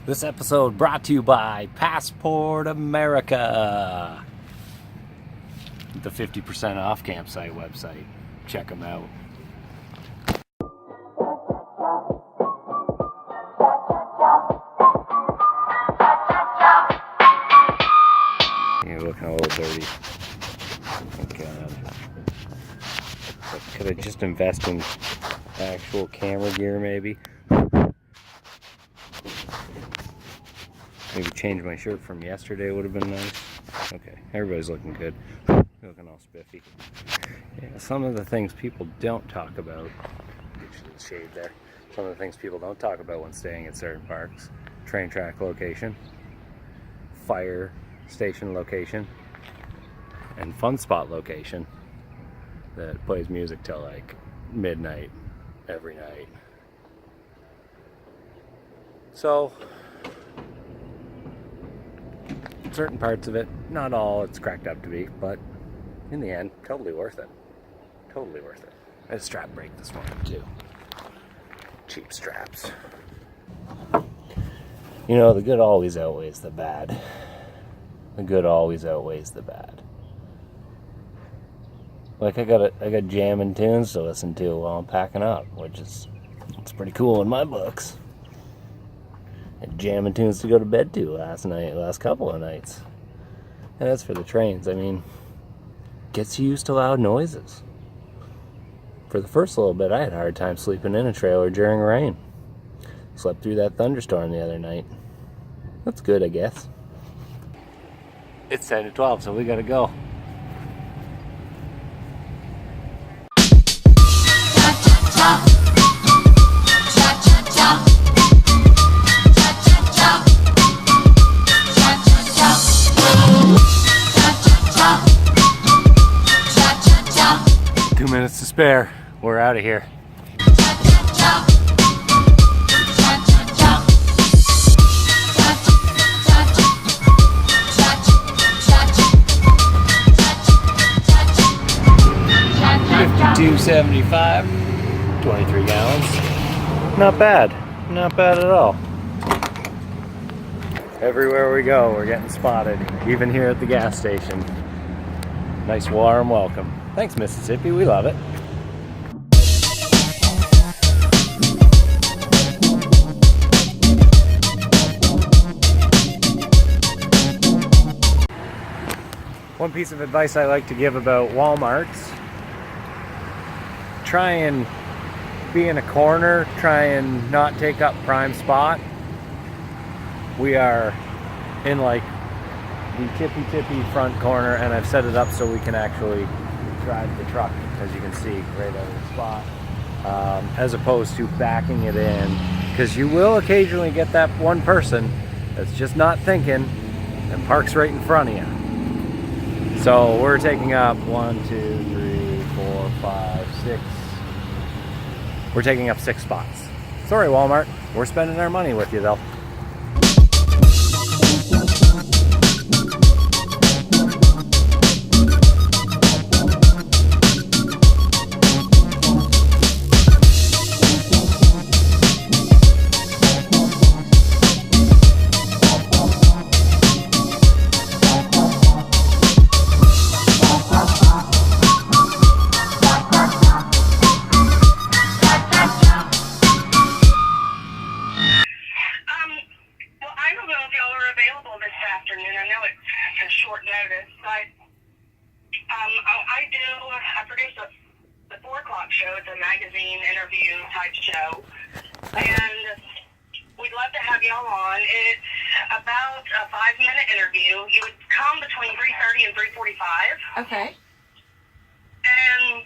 This episode brought to you by Passport America, the 50% off campsite website. Check them out. You're looking a little dirty. Oh God. Could I just invest in actual camera gear maybe? Maybe change my shirt from yesterday would have been nice. Okay, everybody's looking good. Looking all spiffy. Yeah, some of the things people don't talk about. Get you the shade there. Some of the things people don't talk about when staying at certain parks: train track location, fire station location, and fun spot location that plays music till like midnight every night. So certain parts of it, not all it's cracked up to be, but in the end, totally worth it. Totally worth it. I had a strap break this morning too. Cheap straps. You know, the good always outweighs the bad. The good always outweighs the bad. Like I got jamming tunes to listen to while I'm packing up, which is it's pretty cool in my books. And jamming tunes to go to bed to last couple of nights. And as for the trains, I mean, gets you used to loud noises. For the first little bit, I had a hard time sleeping in a trailer during rain. Slept through that thunderstorm the other night. That's good, I guess. It's 10 to 12, so we gotta go. Minutes to spare. We're out of here. $52.75, 23 gallons. Not bad. Not bad at all. Everywhere we go, we're getting spotted. Even here at the gas station. Nice warm welcome. Thanks, Mississippi. We love it. One piece of advice I like to give about Wal-Marts: try and be in a corner, try and not take up prime spot. We are in like the tippy front corner, and I've set it up so we can actually drive the truck, as you can see, right out of the spot, as opposed to backing it in, because you will occasionally get that one person that's just not thinking and parks right in front of you. So we're taking up 1, 2, 3, 4, 5, 6. We're taking up 6 spots. Sorry, Walmart. We're spending our money with you, though. I produce the 4 o'clock show. It's a magazine interview type show, and we'd love to have y'all on. It's about a 5-minute interview. You would come between 3:30 and 3:45. Okay. And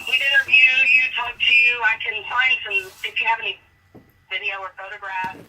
we'd interview you, talk to you. I can find some, if you have any video or photographs